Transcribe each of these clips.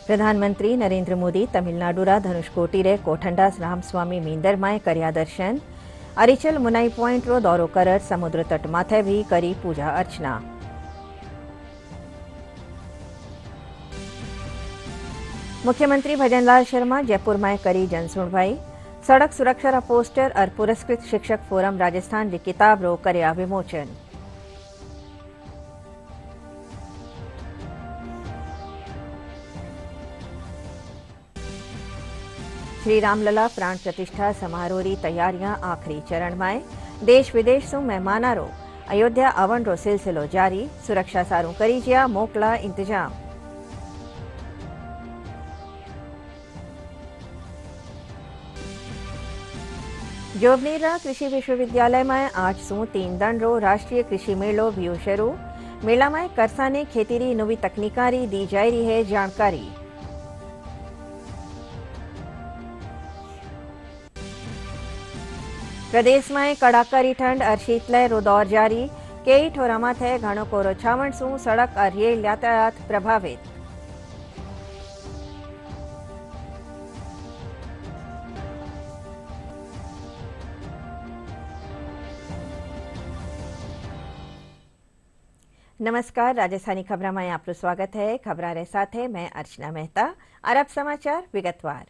प्रधानमंत्री नरेंद्र मोदी तमिलनाडुरा धनुषकोटी कोठंडा रामस्वामी मींदरमाय कर्या दर्शन। अरिचल मुनाई पॉइंट रो दौरो कर समुद्र तट माथे भी करी पूजा अर्चना। मुख्यमंत्री भजनलाल शर्मा जयपुर में करी जनसुनवाई। सड़क सुरक्षा रा पोस्टर और पुरस्कृत शिक्षक फोरम राजस्थान री किताब रो कर्या विमोचन। श्री रामलला प्राण प्रतिष्ठा समारोह री तैयारियां आखिरी चरण में। देश विदेश से मेहमाना रो अयोध्या आवन रो सिलसिलो जारी। सुरक्षा सारू करी ज्या मोकला इंतजाम। जोबनेर कृषि विश्वविद्यालय में आज सू 3 दिन रो राष्ट्रीय कृषि मेलो भी शुरू। मेला में करसाने खेती री नवी तकनीका री दी जाई रही है जानकारी। प्रदेश में कड़ाकारी ठंड और शीतलहर रो दौर जारी। कई ठोरा माथे घणो कोरो छावण सू सड़क और रेल यातायात प्रभावित। नमस्कार, राजस्थानी खबर में आपका स्वागत है। खबरां रे साथ है मैं अर्चना मेहता। अरब समाचार विगतवार।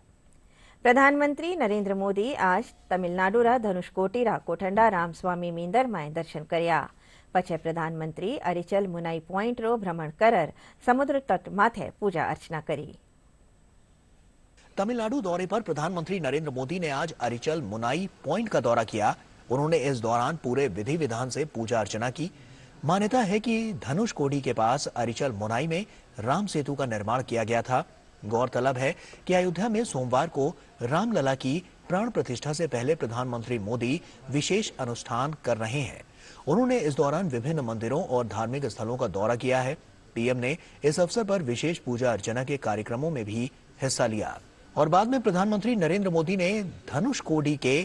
प्रधानमंत्री नरेंद्र मोदी आज तमिलनाडुरा धनुषकोटी कोठंडा रामस्वामी मींदरमाय दर्शन कर्या। पछे प्रधानमंत्री अरिचल मुनाई पॉइंट रो भ्रमण कर समुद्र तट माथे पूजा अर्चना करी। तमिलनाडु दौरे पर प्रधानमंत्री नरेंद्र मोदी ने आज अरिचल मुनाई पॉइंट का दौरा किया। उन्होंने इस दौरान पूरे विधि विधान से पूजा अर्चना की। मान्यता है कि धनुषकोडी के पास अरिचल मुनाई में राम सेतु का निर्माण किया गया था। गौरतलब है कि अयोध्या में सोमवार को रामलला की प्राण प्रतिष्ठा से पहले प्रधानमंत्री मोदी विशेष अनुष्ठान कर रहे हैं। उन्होंने इस दौरान विभिन्न मंदिरों और धार्मिक स्थलों का दौरा किया है। पीएम ने इस अवसर पर विशेष पूजा अर्चना के कार्यक्रमों में भी हिस्सा लिया और बाद में प्रधानमंत्री नरेंद्र मोदी ने धनुषकोडी के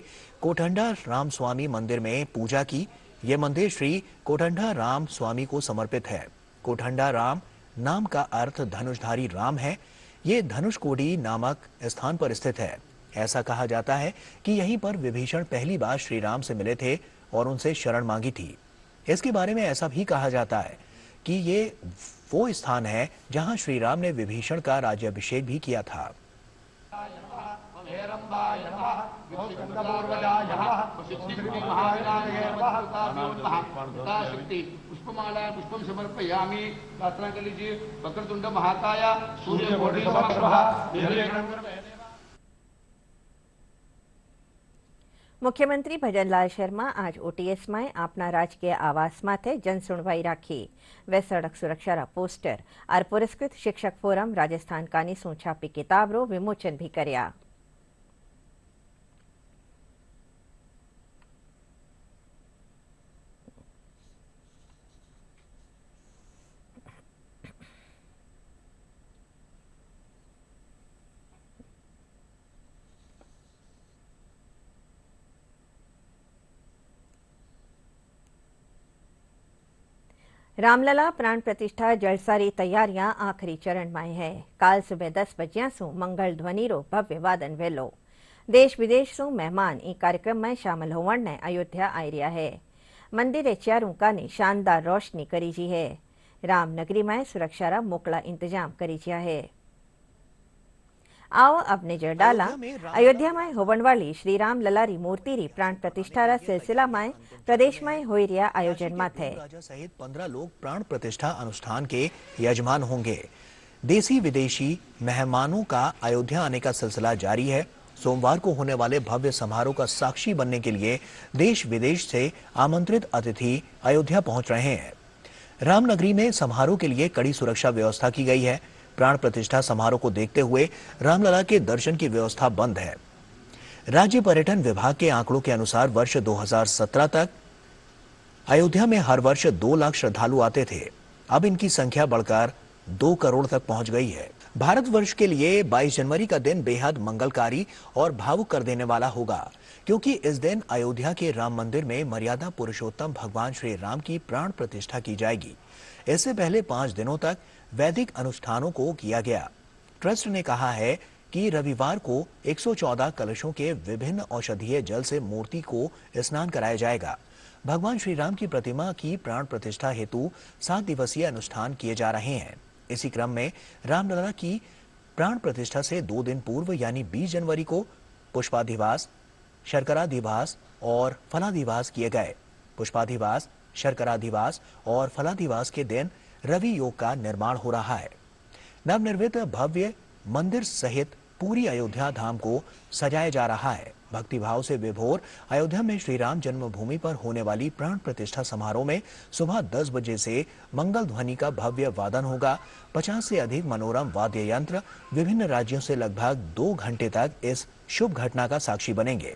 कोठंडा रामस्वामी मंदिर में पूजा की। ये मंदिर श्री कोठंडा राम स्वामी को समर्पित है। कोठंडा राम नाम का अर्थ धनुषधारी राम है। ये धनुषकोडी नामक स्थान पर स्थित है। ऐसा कहा जाता है कि यहीं पर विभीषण पहली बार श्री राम से मिले थे और उनसे शरण मांगी थी। इसके बारे में ऐसा भी कहा जाता है कि ये वो स्थान है जहां श्री राम ने विभीषण का राज्याभिषेक भी किया था। पुष्पम समर्पयामि। प्रार्थना कर लीजिए। वक्रतुंड महाकाय सूर्यकोटि समप्रभा। मुख्यमंत्री भजनलाल शर्मा आज ओटीएस में अपना राजकीय आवास माथे जनसुनवाई राखी। वे सड़क सुरक्षा रा पोस्टर और पुरस्कृत शिक्षक फोरम राजस्थान कानी सू छापी किताब रो विमोचन भी कर्या। रामलला प्राण प्रतिष्ठा जलसारी तैयारियां आखिरी चरण में है। काल सुबह 10 बजे सू मंगल ध्वनि रो भव्य वादन वेलो। देश विदेश सू मेहमान ई कार्यक्रम में शामिल होवन ने अयोध्या आई रहा है। मंदिर चारों कानी शानदार रोशनी करी जी है। रामनगरी में सुरक्षा रा मोकला इंतजाम करी जिया है। आओ अब नजर डाला अयोध्या में होवन वाली श्री राम लला री मूर्ति री प्राण प्रतिष्ठा रा सिलसिला में प्रदेश में हो रहा आयोजन माथे। राजा सहित 15 लोग प्राण प्रतिष्ठा अनुष्ठान के यजमान होंगे। देसी विदेशी मेहमानों का अयोध्या आने का सिलसिला जारी है। सोमवार को होने वाले भव्य समारोह का साक्षी बनने के लिए देश विदेश से आमंत्रित अतिथि अयोध्या पहुंच रहे हैं। रामनगरी में समारोह के लिए कड़ी सुरक्षा व्यवस्था की गई है। प्राण प्रतिष्ठा समारोह को देखते हुए रामलला के दर्शन की व्यवस्था बंद है। राज्य पर्यटन विभाग के आंकड़ों के अनुसार वर्ष 2017 तक अयोध्या में हर वर्ष 2 लाख श्रद्धालु आते थे। अब इनकी संख्या बढ़कर 2 करोड़ तक पहुंच गई है। भारतवर्ष के लिए 22 जनवरी का दिन बेहद मंगलकारी और भावुक कर देने वाला होगा, क्योंकि इस दिन अयोध्या के राम मंदिर में मर्यादा पुरुषोत्तम भगवान श्री राम की प्राण प्रतिष्ठा की जाएगी। इससे पहले 5 दिनों तक वैदिक अनुष्ठानों को किया गया। ट्रस्ट ने कहा है कि रविवार को 114 कलशों के विभिन्न औषधीय जल से मूर्ति को स्नान कराया जाएगा। भगवान श्री राम की प्रतिमा की प्राण प्रतिष्ठा हेतु 7 दिवसीय अनुष्ठान किए जा रहे हैं। इसी क्रम में रामलला की प्राण प्रतिष्ठा से 2 दिन पूर्व यानी 20 जनवरी को पुष्पाधिवास, शर्कराधिवास और फलाधिवास किए गए। पुष्पाधिवास, शर्कराधिवास और फलाधिवास के दिन रवि योग का निर्माण हो रहा है। नवनिर्मित भव्य मंदिर सहित पूरी अयोध्या धाम को सजाया जा रहा है। भक्तिभाव से विभोर अयोध्या में श्री राम जन्मभूमि पर होने वाली प्राण प्रतिष्ठा समारोह में सुबह 10 बजे से मंगल ध्वनि का भव्य वादन होगा। 50 से अधिक मनोरम वाद्य यंत्र विभिन्न राज्यों से लगभग 2 घंटे तक इस शुभ घटना का साक्षी बनेंगे।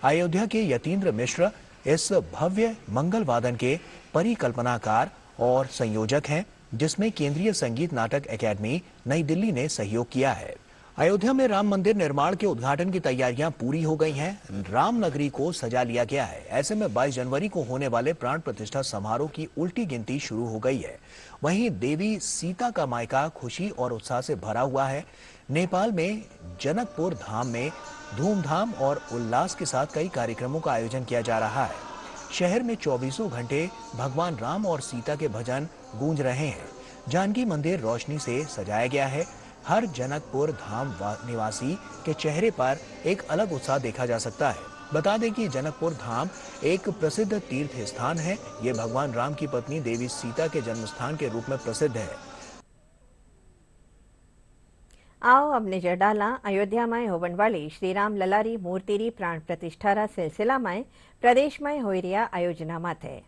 अयोध्या के यतीन्द्र मिश्र इस भव्य मंगल वादन के परिकल्पनाकार और संयोजक हैं, जिसमें केंद्रीय संगीत नाटक अकेडमी नई दिल्ली ने सहयोग किया है। अयोध्या में राम मंदिर निर्माण के उद्घाटन की तैयारियां पूरी हो गई हैं। राम नगरी को सजा लिया गया है। ऐसे में 22 जनवरी को होने वाले प्राण प्रतिष्ठा समारोह की उल्टी गिनती शुरू हो गई है। वहीं देवी सीता का मायका खुशी और उत्साह से भरा हुआ है। नेपाल में जनकपुर धाम में धूमधाम और उल्लास के साथ कई कार्यक्रमों का आयोजन किया जा रहा है। शहर में 24 घंटे भगवान राम और सीता के भजन गूंज रहे हैं। जानकी मंदिर रोशनी से सजाया गया है। हर जनकपुर धाम निवासी के चेहरे पर एक अलग उत्साह देखा जा सकता है। बता दें कि जनकपुर धाम एक प्रसिद्ध तीर्थ स्थान है। ये भगवान राम की पत्नी देवी सीता के जन्म स्थान के रूप में प्रसिद्ध है। आओ अब नजर डाला अयोध्या में होवन वाली श्री राम ललारी मूर्तिरी प्राण प्रतिष्ठारा सिलसिला में प्रदेश में हो रहा आयोजना माथे।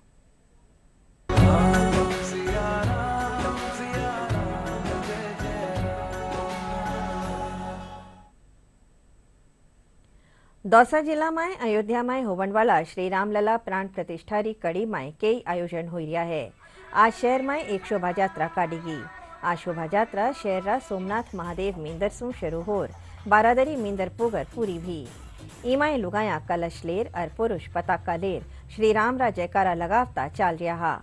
दौसा जिला में अयोध्या में होवन वाला श्री रामलला प्राण प्रतिष्ठा री कड़ी में कई आयोजन हो रहा है। आज शहर में एक शोभा यात्रा काढ़ी। आ शोभा यात्रा शहर सोमनाथ महादेव मींदर सु शुरू होर बारादरी मींदर पुगर पूरी भी। इमाय लुगाया कलश लेर और पुरुष पताका लेर श्री राम रा जयकारा लगावता चाल रहा।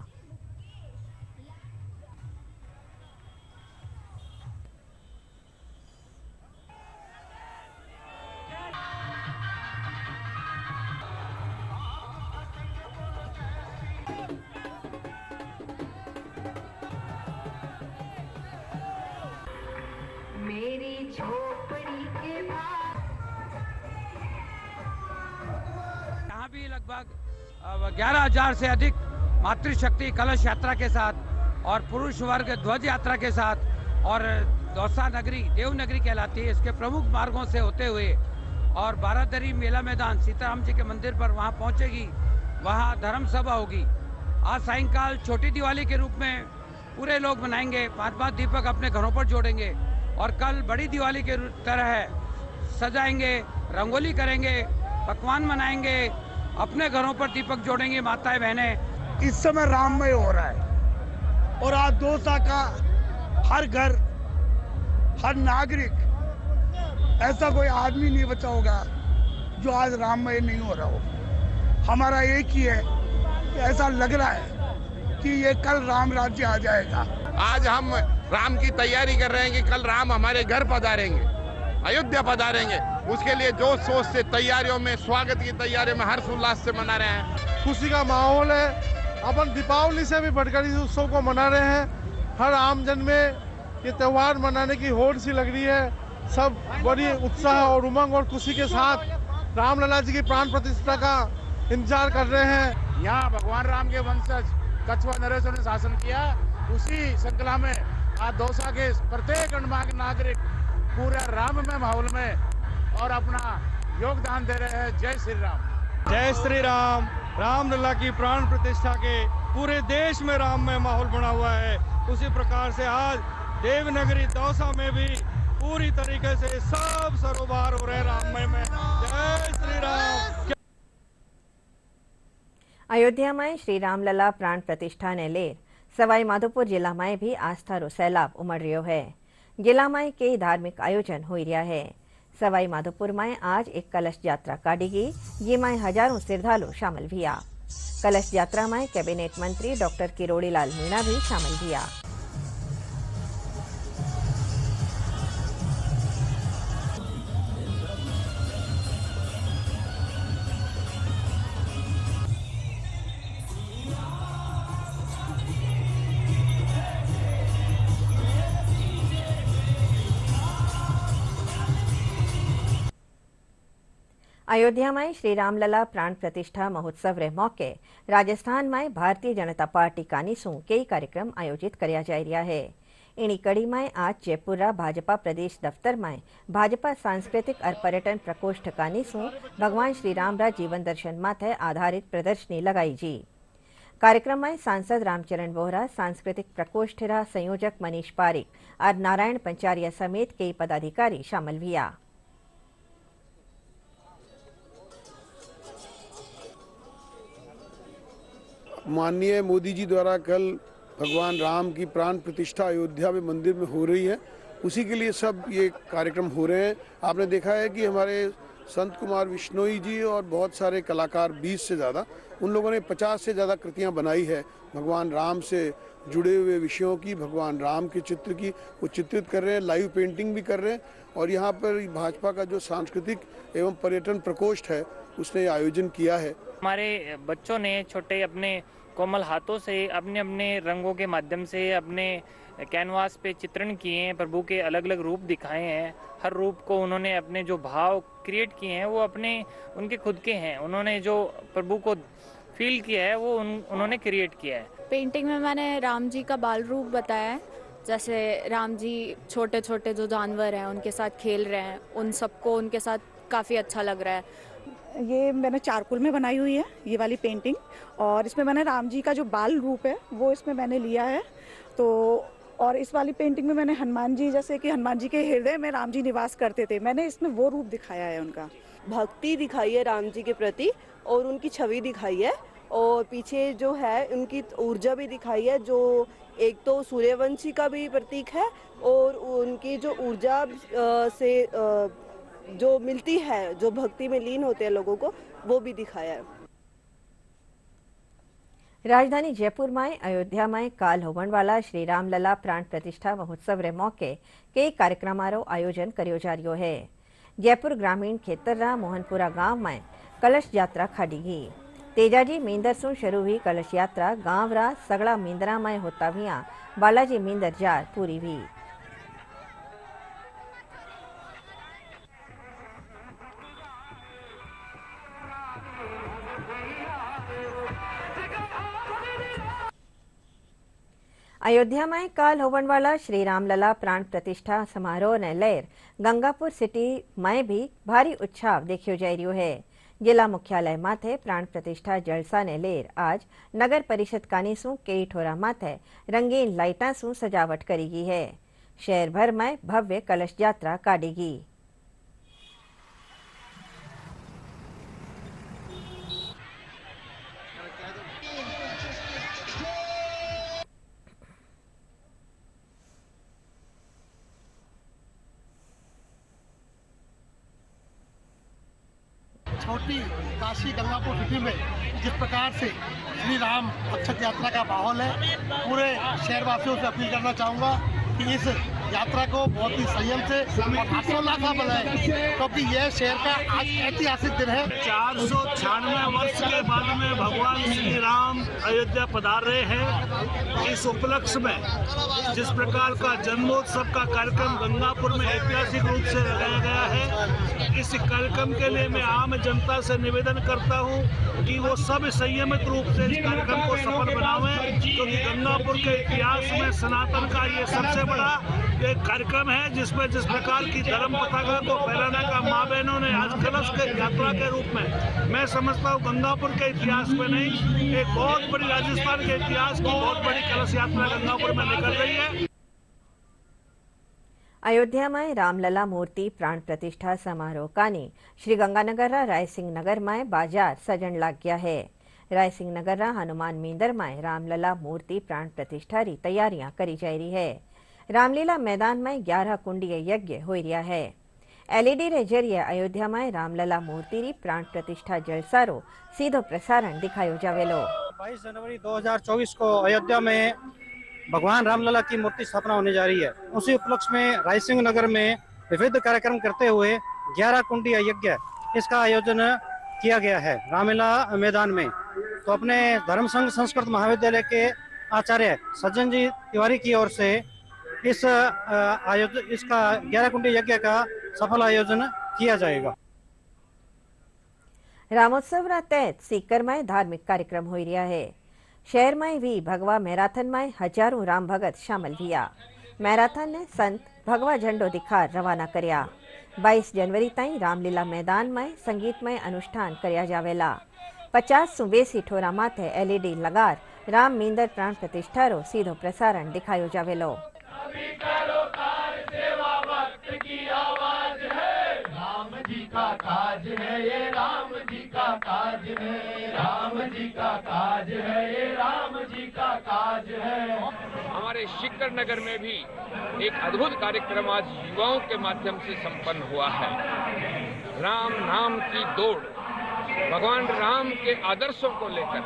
मेरी झोपड़ी के पास यहाँ भी लगभग 11,000 से अधिक मातृशक्ति कलश यात्रा के साथ और पुरुष वर्ग ध्वज यात्रा के साथ और दौसा नगरी देवनगरी कहलाती है, इसके प्रमुख मार्गों से होते हुए और बारादरी मेला मैदान सीताराम जी के मंदिर पर वहाँ पहुँचेगी। वहाँ धर्म सभा होगी। आज सायंकाल छोटी दिवाली के रूप में पूरे लोग मनाएंगे। 5-5 दीपक अपने घरों पर जोड़ेंगे और कल बड़ी दिवाली के तरह सजाएंगे, रंगोली करेंगे, पकवान मनाएंगे, अपने घरों पर दीपक जोड़ेंगे माताएं बहनें। इस समय राममय हो रहा है और आज दौसा का हर घर, हर नागरिक, ऐसा कोई आदमी नहीं बचा होगा जो आज राममय नहीं हो रहा हो। हमारा एक ही है कि ऐसा लग रहा है कि ये कल राम राज्य आ जाएगा। आज हम राम की तैयारी कर रहे हैं कि कल राम हमारे घर पधारेंगे, अयोध्या पधारेंगे। उसके लिए जोश शोश से तैयारियों में, स्वागत की तैयारियों में हर्षोल्लास से मना रहे हैं। खुशी का माहौल है। अपन दीपावली से भी बढ़कर इस उत्सव को मना रहे हैं। हर आमजन में ये त्योहार मनाने की होड़ सी लग रही है। सब बड़ी उत्साह और उमंग और खुशी के साथ रामलला जी की प्राण प्रतिष्ठा का इंतजार कर रहे हैं। यहाँ भगवान राम के वंशज कछुआ नरेश ने शासन किया, उसी श्रृंखला में आज दौसा के प्रत्येक गणमान्य नागरिक पूरे राममय माहौल में और अपना योगदान दे रहे हैं। जय श्री राम। जय श्री राम। रामलला की प्राण प्रतिष्ठा के पूरे देश में राममय माहौल बना हुआ है। उसी प्रकार से आज देवनगरी दौसा में भी पूरी तरीके से सब सरोबार हो रहे राममय में। जय श्री राम। अयोध्या में श्री रामलला प्राण प्रतिष्ठा ने लेर सवाई माधोपुर जिला में भी आस्था रो सैलाब उमड़ रहा है। जिला में कई धार्मिक आयोजन हो रहा है। सवाई माधोपुर में आज एक कलश यात्रा काढ़ी गई, जिसमें हजारों श्रद्धालु शामिल हुआ। कलश यात्रा में कैबिनेट मंत्री डॉक्टर किरोड़ीलाल मीणा भी शामिल हुआ। अयोध्या में श्री रामलला प्राण प्रतिष्ठा महोत्सव रे मौके राजस्थान में भारतीय जनता पार्टी कानीसू कई कार्यक्रम आयोजित करया जाई रहा है। इनी कड़ी में आज जयपुर भाजपा प्रदेश दफ्तर में भाजपा सांस्कृतिक और पर्यटन प्रकोष्ठ कानीसू भगवान श्री राम रा जीवन दर्शन माथे आधारित प्रदर्शनी लगाई जी। कार्यक्रम में सांसद रामचरण बोहरा, सांस्कृतिक प्रकोष्ठ रा संयोजक मनीष पारिक और नारायण पंचारिया समेत कई पदाधिकारी शामिल हुआ। माननीय मोदी जी द्वारा कल भगवान राम की प्राण प्रतिष्ठा अयोध्या में मंदिर में हो रही है, उसी के लिए सब ये कार्यक्रम हो रहे हैं। आपने देखा है कि हमारे संत कुमार विश्नोई जी और बहुत सारे कलाकार 20 से ज़्यादा, उन लोगों ने 50 से ज़्यादा कृतियां बनाई है भगवान राम से जुड़े हुए विषयों की, भगवान राम के चित्र की वो चित्रित कर रहे हैं, लाइव पेंटिंग भी कर रहे हैं। और यहाँ पर भाजपा का जो सांस्कृतिक एवं पर्यटन प्रकोष्ठ है उसने आयोजन किया है। हमारे बच्चों ने छोटे अपने कोमल हाथों से अपने अपने रंगों के माध्यम से अपने कैनवास पे चित्रण किए हैं, प्रभु के अलग अलग रूप दिखाए हैं। हर रूप को उन्होंने अपने जो भाव क्रिएट किए हैं वो अपने उनके खुद के हैं। उन्होंने जो प्रभु को फील किया है वो उन्होंने क्रिएट किया है। पेंटिंग में मैंने राम जी का बाल रूप बताया है, जैसे राम जी छोटे छोटे जो जानवर हैं उनके साथ खेल रहे हैं, उन सबको उनके साथ काफ़ी अच्छा लग रहा है। ये मैंने चारकोल में बनाई हुई है ये वाली पेंटिंग, और इसमें मैंने राम जी का जो बाल रूप है वो इसमें मैंने लिया है। तो और इस वाली पेंटिंग में मैंने हनुमान जी, जैसे कि हनुमान जी के हृदय में राम जी निवास करते थे, मैंने इसमें वो रूप दिखाया है। उनका भक्ति दिखाई है राम जी के प्रति और उनकी छवि दिखाई है, और पीछे जो है उनकी ऊर्जा भी दिखाई है, जो एक तो सूर्यवंशी का भी प्रतीक है और उनकी जो ऊर्जा से जो मिलती है, जो भक्ति में लीन होते हैं लोगों को, वो भी दिखाया है। राजधानी जयपुर में अयोध्या में काल होवन वाला श्री रामलला प्राण प्रतिष्ठा महोत्सव रे मौके कई कार्यक्रमारो आयोजन कर्यो जा रह्यो है। जयपुर ग्रामीण खेतररा मोहनपुरा गांव में कलश यात्रा खाड़ी गई। तेजाजी मींदर से शुरू हुई कलश यात्रा गांव रा सगड़ा मींदरा में होता हुआ बालाजी मींदर जार पूरी हुई। अयोध्या में काल होवन वाला श्री रामलला प्राण प्रतिष्ठा समारोह ने लेर गंगापुर सिटी में भी भारी उत्साह देखियो जा रह्यो है। जिला मुख्यालय माथे प्राण प्रतिष्ठा जलसा ने लेर आज नगर परिषद कानीसू कई ठोरा माथे रंगीन लाइटा सू सजावट करी गई है। शहर भर में भव्य कलश यात्रा काढ़ी गई। छोटी काशी गंगापुर सिटी में जिस प्रकार से श्री राम अक्षत यात्रा का माहौल है, पूरे शहरवासियों से अपील करना चाहूँगा कि इस यात्रा को बहुत ही संयम से और हर्षोल्लास का बनाएं, क्योंकि यह शहर का आज ऐतिहासिक दिन है। 496 वर्ष के बाद में भगवान श्री राम अयोध्या पधार रहे हैं। इस उपलक्ष्य में जिस प्रकार का जन्मोत्सव का कार्यक्रम गंगापुर में ऐतिहासिक रूप से लगाया गया है, इस कार्यक्रम के लिए मैं आम जनता से निवेदन करता हूं कि वो सब संयमित रूप से इस कार्यक्रम को सफल बनावें, क्योंकि गंगापुर के इतिहास में सनातन का ये सबसे बड़ा एक कार्यक्रम है, जिसमें जिस प्रकार की धर्म पताका को फहराने का माँ बहनों ने आज कलश के यात्रा के रूप में, मैं समझता हूँ गंगापुर के इतिहास में नहीं, एक बहुत बड़ी राजस्थान के इतिहास की बहुत बड़ी कलश यात्रा गंगापुर में निकल रही है। अयोध्या में रामलला मूर्ति प्राण प्रतिष्ठा समारोह कानी श्री गंगानगर रायसिंह नगर में बाजार सजन लाग गया है। रायसिंह नगर हनुमान मींदर में रामलला मूर्ति प्राण प्रतिष्ठा री तैयारियां करी जा रही है। रामलीला मैदान में 11 कुंडीय यज्ञ हो रहा है। एलईडी रे जरिए अयोध्या में रामलला मूर्ति री प्राण प्रतिष्ठा जलसारो सीधो प्रसारण दिखायो जावेलो। 22 जनवरी 2024 को अयोध्या में भगवान रामलला की मूर्ति स्थापना होने जा रही है। उसी उपलक्ष्य में रायसिंह नगर में विविध कार्यक्रम करते हुए 11 कुंडीय यज्ञ इसका आयोजन किया गया है रामलीला मैदान में। तो अपने धर्म संघ संस्कृत महाविद्यालय के आचार्य सज्जन जी तिवारी की ओर से इसका 11 कुंडी यज्ञ का सफल आयोजन किया जाएगा। रामोत्सव तहत सीकर में धार्मिक कार्यक्रम हो रहा है। शहर में भी भगवा मैराथन में हजारों राम भगत शामिल हुआ। मैराथन ने संत भगवा झंडो दिखा रवाना करया। 22 जनवरी ताईं रामलीला मैदान में संगीतमय अनुष्ठान करया जावेला। 50 से बेसी ठोरा माथे LED लगार राम मींदर प्राण प्रतिष्ठा रो सीधो प्रसारण दिखायो जावेलो। राम जी का काज है ये, राम जी का काज है, राम जी का काज है ये, राम जी का काज है। हमारे सीकर नगर में भी एक अद्भुत कार्यक्रम आज युवाओं के माध्यम से संपन्न हुआ है। राम नाम की दौड़, भगवान राम के आदर्शों को लेकर,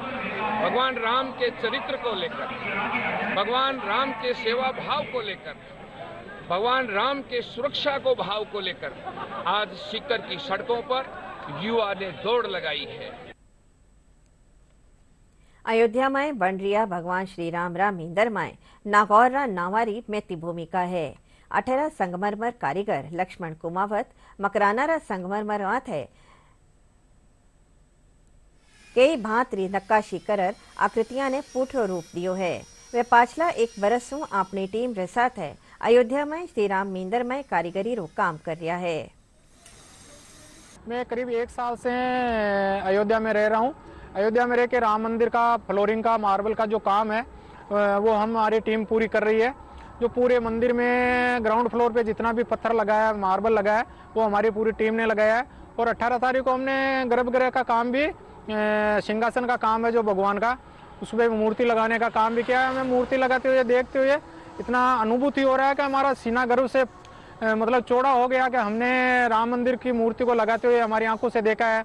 भगवान राम के चरित्र को लेकर, भगवान राम के सेवा भाव को लेकर, भगवान राम के सुरक्षा को भाव को लेकर आज सीकर की सड़कों पर युवा ने दौड़ लगाई है। अयोध्या में बन रिया भगवान श्री राम मींदर में नागौर नावारी मेती भूमिका है। 18 संगमरमर कारीगर लक्ष्मण कुमावत मकराना संगमरमर माथे कई भांतरी नक्काशी कर आकृतियां ने पूठो रूप दियो है। वे पाछला एक बरस से अपनी टीम रे साथ है अयोध्या में श्री राम मींदर में कारीगरी रो काम कर रहा है। मैं करीब 1 साल से अयोध्या में रह रहा हूँ। अयोध्या में रह के राम मंदिर का फ्लोरिंग का मार्बल का जो काम है वो हमारी टीम पूरी कर रही है। जो पूरे मंदिर में ग्राउंड फ्लोर पे जितना भी पत्थर लगाया, मार्बल लगाया है, वो हमारी पूरी टीम ने लगाया है। और 18 तारीख को हमने गर्भगृह का काम भी, सिंहासन का काम है जो भगवान का, उसमें मूर्ति लगाने का काम भी किया है। हमें मूर्ति लगाते हुए देखते हुए इतना अनुभूति हो रहा है कि हमारा सीना गर्व से मतलब चौड़ा हो गया कि हमने राम मंदिर की मूर्ति को लगाते हुए हमारी आंखों से देखा है।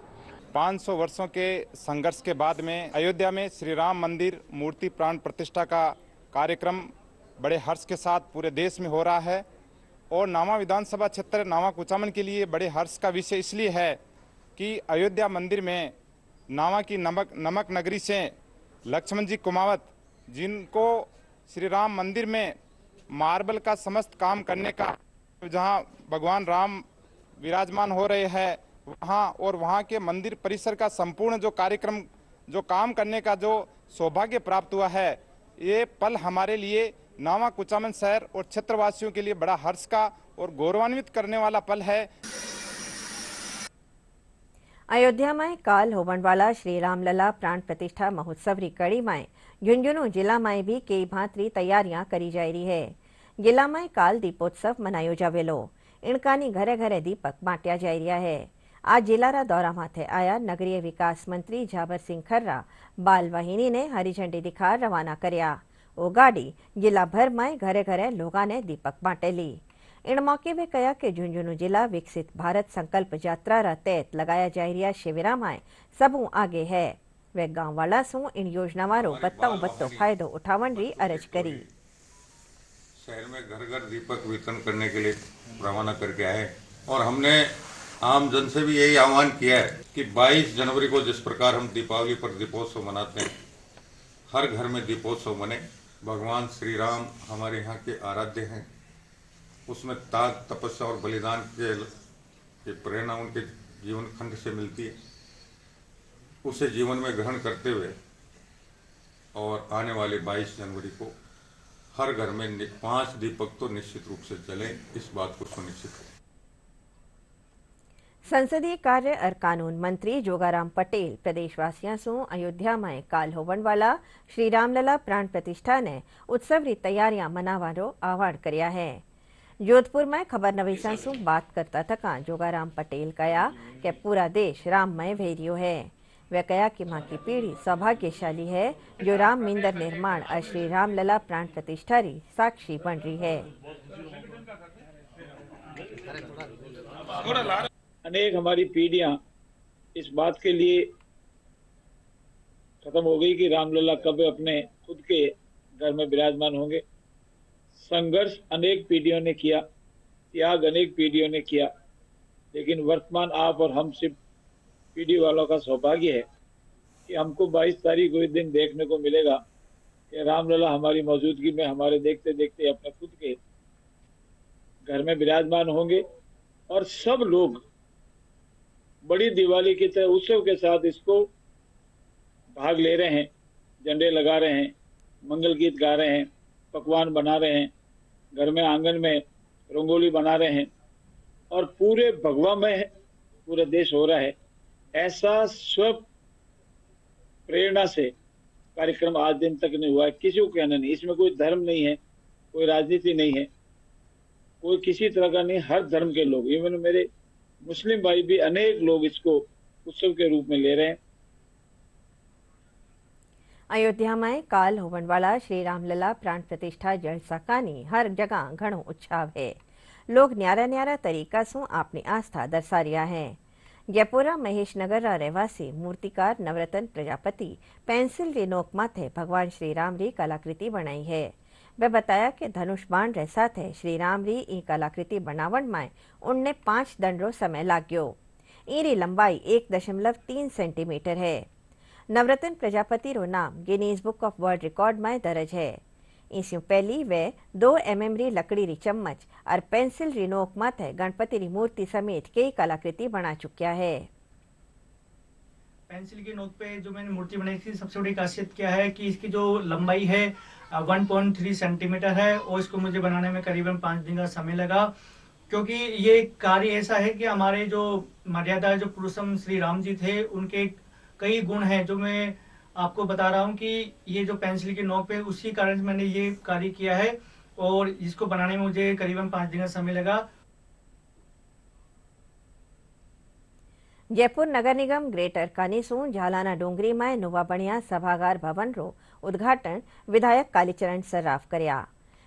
500 वर्षों के संघर्ष के बाद में अयोध्या में श्री राम मंदिर मूर्ति प्राण प्रतिष्ठा का कार्यक्रम बड़े हर्ष के साथ पूरे देश में हो रहा है। और नावा विधानसभा क्षेत्र नावा कुचामन के लिए बड़े हर्ष का विषय इसलिए है कि अयोध्या मंदिर में नावा की नमक नगरी से लक्ष्मण जी कुमावत, जिनको श्री राम मंदिर में मार्बल का समस्त काम करने का, जहां भगवान राम विराजमान हो रहे हैं वहां और वहां के मंदिर परिसर का संपूर्ण जो कार्यक्रम, जो काम करने का जो सौभाग्य प्राप्त हुआ है, ये पल हमारे लिए नावा कुचामन शहर और क्षेत्रवासियों के लिए बड़ा हर्ष का और गौरवान्वित करने वाला पल है। अयोध्या में काल होवन वाला श्री रामलला प्राण प्रतिष्ठा महोत्सव री कड़ी में झुंझुनू जिला में भी कई भांतरी तैयारियां करी जा रही है। जिला में काल दीपोत्सव मनायो जावेलो। इनकानी घरे घरे दीपक बांटिया जा रहा है। आज जिला रा दौरा माथे आया नगरीय विकास मंत्री झाबर सिंह खर्रा बाल वाहिनी ने हरी झंडी दिखा रवाना करया। वो गाड़ी जिला भर में घरे घरे लोगा ने दीपक बांटे ली। इन मौके वे कहा कि झुंझुनू जिला विकसित भारत संकल्प यात्रा रा तहत लगाया जा रहा शिविरा में सबू आगे है। वे गांव वाला सु इन योजना वारो बत्तो फायदो उठावन री अर्ज करी। शहर में घर घर दीपक वितरण करने के लिए रवाना करके आए और हमने आम जन से भी यही आह्वान किया है कि 22 जनवरी को जिस प्रकार हम दीपावली पर दीपोत्सव मनाते हैं, हर घर में दीपोत्सव मने। भगवान श्री राम हमारे यहाँ के आराध्य हैं। उसमें त्याग, तपस्या और बलिदान के प्रेरणा उनके जीवन खंड से मिलती है। उसे जीवन में ग्रहण करते हुए और आने वाले 22 जनवरी को हर घर में 5 दीपक तो निश्चित रूप से जलें, इस बात को सुनिश्चित करें। संसदीय कार्य और कानून मंत्री जोगाराम पटेल प्रदेशवासियों से अयोध्या में काल होवन वाला श्री रामलला प्राण प्रतिष्ठा ने उत्सव री तैयारियां मनावारो आह्वान करया है। जोधपुर में खबर नवीसा से बात करता थका जोगाराम पटेल कहा कि पूरा देश राममय भेरियो है। वे कहा कि माँ की पीढ़ी सौभाग्यशाली है जो राम मंदिर निर्माण और श्री रामलला प्राण प्रतिष्ठा री साक्षी बन रही है। अनेक हमारी पीढ़ियां इस बात के लिए खत्म हो गई कि रामलला कब अपने खुद के घर में विराजमान होंगे। संघर्ष अनेक पीढ़ियों ने किया, त्याग अनेक पीढ़ियों ने किया, लेकिन वर्तमान आप और हम सिर्फ पीढ़ी वालों का सौभाग्य है कि हमको 22 तारीख को इस दिन देखने को मिलेगा कि रामलला हमारी मौजूदगी में हमारे देखते देखते अपने खुद के घर में विराजमान होंगे और सब लोग बड़ी दिवाली की तरह उत्सव के साथ इसको भाग ले रहे हैं, झंडे लगा रहे हैं, मंगल गीत गा रहे हैं, पकवान बना रहे हैं, घर में आंगन में रंगोली बना रहे हैं और पूरे भगवा में पूरे देश हो रहा है। ऐसा स्व प्रेरणा से कार्यक्रम आज दिन तक नहीं हुआ है, किसी को कहना नहीं। इसमें कोई धर्म नहीं है, कोई राजनीति नहीं है, कोई किसी तरह का नहीं। हर धर्म के लोग, इवन मेरे मुस्लिम भाई भी अनेक लोग इसको उत्सव के रूप में ले रहे हैं। अयोध्या में काल होवणवाला श्री रामलला प्राण प्रतिष्ठा जलसाकानी हर जगह घणो उत्साह है। लोग न्यारा न्यारा तरीका से अपनी आस्था दर्शा रहा है। जयपुरा महेश नगर रहवासी मूर्तिकार नवरतन प्रजापति पेंसिल री नोक माथे भगवान श्री राम री कलाकृति बनाई है। वह बताया कि धनुष बाण रे साथे श्री राम री ई कलाकृति बनावण में उनने 5 दंडो समय लाग्यो। इरी लंबाई 1.3 सेंटीमीटर है। नवरतन प्रजापति रो नाम Guinness book of world record में दर्ज है। इससे पहली वे 2 mm री लकड़ी री चम्मच और पेंसिल री नोक माथे गणपति री मूर्ति समेत कई कलाकृति बना चुका है। पेंसिल की नोक पे जो मैंने मूर्ति बनाई थी, सबसे बड़ी खासियत क्या है कि इसकी जो लंबाई है 1.3 सेंटीमीटर है और इसको मुझे बनाने में करीबन 5 दिन का समय लगा, क्योंकि ये कार्य ऐसा है कि हमारे जो मर्यादा जो पुरुषोत्तम श्री राम जी थे उनके कई गुण हैं जो मैं आपको बता रहा हूँ कि ये जो पेंसिल की नोक पे उसी कारण मैंने ये कार्य किया है और इसको बनाने में मुझे करीबन 5 दिन का समय लगा। जयपुर नगर निगम ग्रेटर कानीसू झालाना डोंगरी में नवा बनिया सभागार भवन रो उद्घाटन विधायक कालीचरण सर्राफ करया।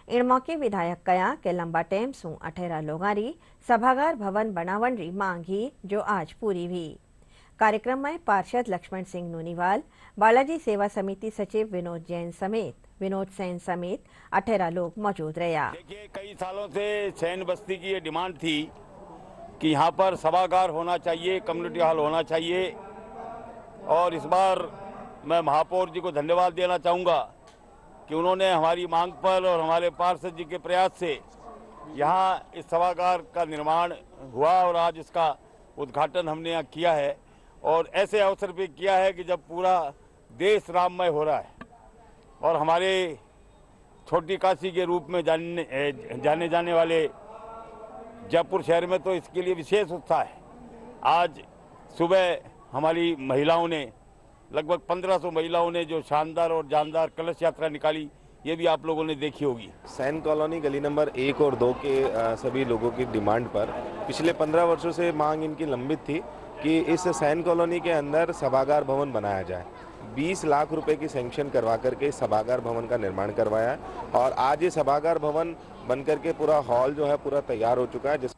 इन मौके विधायक कया के लंबा टाइम सू 18 लोगारी सभागार भवन बनावन री मांग ही जो आज पूरी हुई। कार्यक्रम में पार्षद लक्ष्मण सिंह नूनीवाल, बालाजी सेवा समिति सचिव विनोद सेन समेत 18 लोग मौजूद रहा। देखिए, कई सालों से सैन बस्ती की ये डिमांड थी कि यहाँ पर सभागार होना चाहिए, कम्युनिटी हॉल होना चाहिए और इस बार मैं महापौर जी को धन्यवाद देना चाहूँगा कि उन्होंने हमारी मांग पर और हमारे पार्षद जी के प्रयास से यहाँ इस सभागार का निर्माण हुआ और आज इसका उद्घाटन हमने यहाँ किया है और ऐसे अवसर पे किया है कि जब पूरा देश राममय हो रहा है और हमारे छोटी काशी के रूप में जाने जाने वाले जयपुर शहर में तो इसके लिए विशेष उत्साह है। आज सुबह हमारी महिलाओं ने लगभग 1500 महिलाओं ने जो शानदार और जानदार कलश यात्रा निकाली, ये भी आप लोगों ने देखी होगी। सैन कॉलोनी गली नंबर 1 और 2 के सभी लोगों की डिमांड पर पिछले 15 वर्षों से मांग इनकी लंबित थी कि इस सैन कॉलोनी के अंदर सभागार भवन बनाया जाए। 20 लाख रुपए की सैंक्शन करवा करके इस सभागार भवन का निर्माण करवाया है और आज ये सभागार भवन बनकर के पूरा हॉल जो है पूरा तैयार हो चुका है।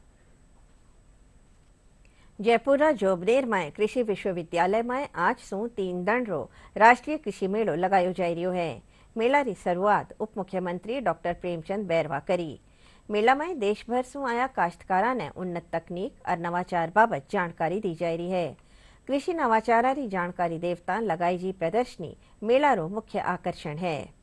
जयपुरा जोबनेर में कृषि विश्वविद्यालय में आज सू 3 दिन रो राष्ट्रीय कृषि मेलो लगायो जा रह्यो है। मेला री शुरुआत उप मुख्यमंत्री डॉक्टर प्रेमचंद बैरवा करी। मेला में देश भर से आया काश्तकारा ने उन्नत तकनीक और नवाचार बाबत जानकारी दी जा रही है। कृषि नवाचार री जानकारी देवता लगाई जी प्रदर्शनी मेला रो मुख्य आकर्षण है।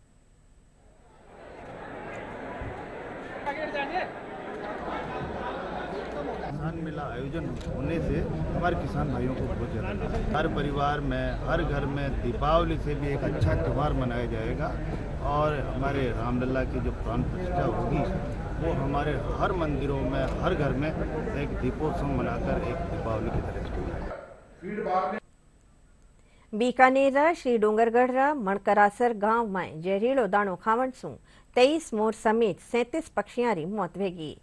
किसान मेला आयोजन होने से हमारे किसान भाइयों को बहुत ज़्यादा लाभ है। हर परिवार में, हर घर में दीपावली से भी एक अच्छा त्यौहार मनाया जाएगा और हमारे रामलला की जो प्राण प्रतिष्ठा होगी वो हमारे हर मंदिरों में, हर घर में एक दीपोत्सव मनाकर एक दीपावली की तरह होगी। बीकानेर श्री डूंगरगढ़ मणकरासर गांव में जहरीलो दाणो खावण सू 23 मोर समेत 37 पक्षियां री मौत वेगी।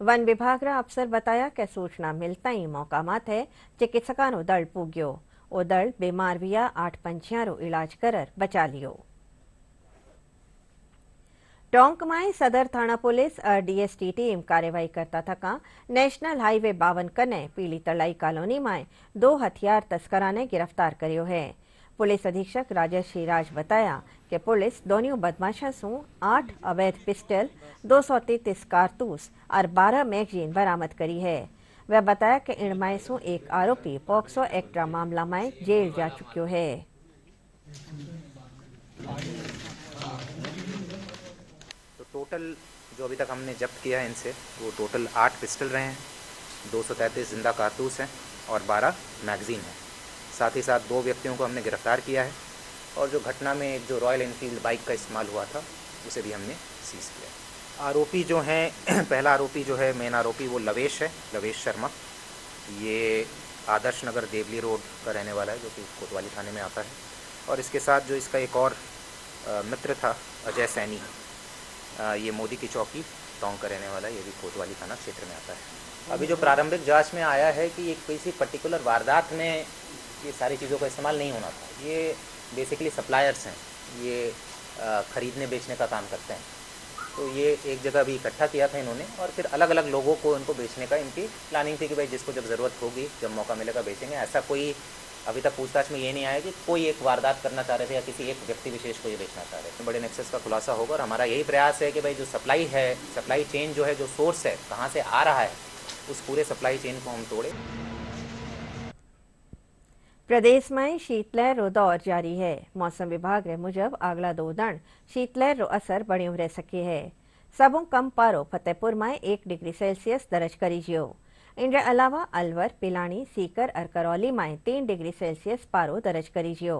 वन विभाग रा अफसर बताया कि सूचना मिलता ही मौका माथे चिकित्सका नो दल पूग्यो। ओ दल बीमार विया 8 पंछियां रो इलाज करर बचा लियो। टोंक में सदर थाना पुलिस और डीएसटी टीम कार्यवाही करता थका नेशनल हाईवे 52 कने पीली तलाई कॉलोनी में 2 हथियार तस्करा ने गिरफ्तार करियो है। पुलिस अधीक्षक राजेश श्रीराज बताया कि पुलिस दोनों बदमाशों से 8 अवैध पिस्टल, 233 कारतूस और 12 मैगजीन बरामद करी है। वह बताया कि इनमें से एक आरोपी पॉक्सो एक्ट मामला में जेल जा चुक्यो है। तो टोटल जो अभी तक हमने जब्त किया है इनसे वो टोटल 8 पिस्टल रहे हैं, 233 जिंदा कारतूस हैं और 12 मैगज़ीन हैं। साथ ही साथ 2 व्यक्तियों को हमने गिरफ्तार किया है और जो घटना में एक जो रॉयल एनफील्ड बाइक का इस्तेमाल हुआ था उसे भी हमने सीज़ किया है। आरोपी जो हैं पहला आरोपी जो है मेन आरोपी वो लवेश है, लवेश शर्मा। ये आदर्श नगर देवली रोड का रहने वाला है जो कि कोतवाली थाने में आता है। और इसके साथ जो इसका एक और मित्र था अजय सैनी, ये मोदी की चौकी टोंक का रहने वाला है, ये भी कोतवाली थाना क्षेत्र में आता है। अभी जो प्रारंभिक जांच में आया है कि ये किसी पर्टिकुलर वारदात में ये सारी चीज़ों का इस्तेमाल नहीं होना था। ये बेसिकली सप्लायर्स हैं, ये ख़रीदने बेचने का काम करते हैं। तो ये एक जगह भी इकट्ठा किया था इन्होंने और फिर अलग अलग लोगों को इनको बेचने का इनकी प्लानिंग थी कि भाई जिसको जब ज़रूरत होगी, जब मौका मिलेगा बेचेंगे। ऐसा कोई अभी तक पूछताछ में ये नहीं आया कि कोई एक वारदात करना चाह रहे थे या किसी एक व्यक्ति विशेष को ये बेचना चाह रहे थे। बड़े नेक्सस का खुलासा होगा और हमारा यही प्रयास है कि भाई जो सप्लाई है, सप्लाई चेन जो है, जो सोर्स है, कहाँ से आ रहा है, उस पूरे सप्लाई चेन को हम तोड़ें। प्रदेश में शीतलहर रो दौर जारी है। मौसम विभाग रे मुजब अगला 2 दिन शीतलहर रो असर बण्यो रह सके है। सबों कम पारो फतेहपुर में 1 डिग्री सेल्सियस दर्ज करी जियो। इनके अलावा अलवर, पिलानी, सीकर और करौली में 3 डिग्री सेल्सियस पारो दर्ज करी जियो।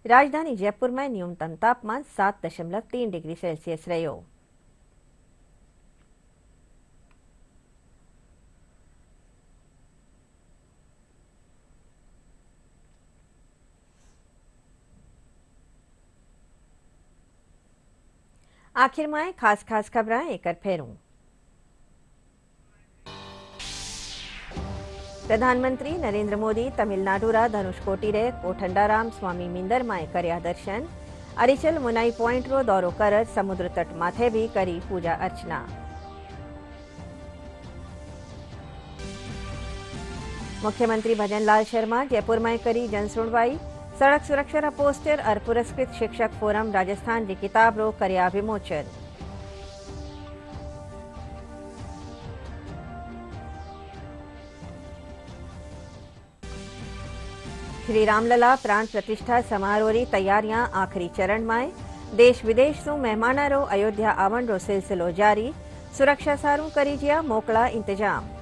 राजधानी जयपुर में न्यूनतम तापमान 7.3 डिग्री सेल्सियस रहो। आखिर में खास खबरें एक फेरूं। प्रधानमंत्री नरेंद्र मोदी तमिलनाडु रा धनुषकोटी रे कोठंडाराम स्वामी मिंदर माए कर्या दर्शन। अरिचल मुनाई पॉइंट रो दौरो कर समुद्र तट माथे भी करी पूजा अर्चना। मुख्यमंत्री भजनलाल शर्मा जयपुर में करी जनसुनवाई। सड़क सुरक्षा पोस्टर और पुरस्कृत शिक्षक फोरम राजस्थान की किताब रो कर्या विमोचन। श्री रामलला प्राण प्रतिष्ठा समारोह री तैयारियां आखिरी चरण में। देश विदेश सु मेहमाना रो अयोध्या आवण रो सिलसिलो जारी। सुरक्षा सारू करी जिया मोकला इंतजाम।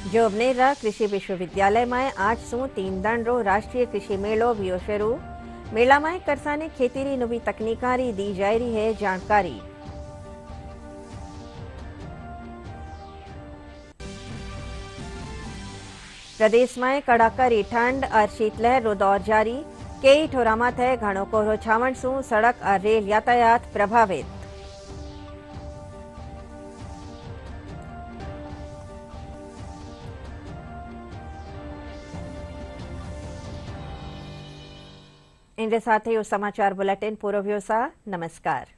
जोबनेरा कृषि विश्वविद्यालय में आज सु 3 दिन रो राष्ट्रीय कृषि मेलो वियो शुरू। मेला में करसाने खेती री नवी तकनीकां दी जा रही है जानकारी। प्रदेश में कड़ाकरी ठंड और शीतलहर रो दौर जारी। कई ठोरा माथे घणो कोहरो छावण सु सड़क और रेल यातायात प्रभावित। इनके साथ ही समाचार बुलेटिन पूरो व्योसा। नमस्कार।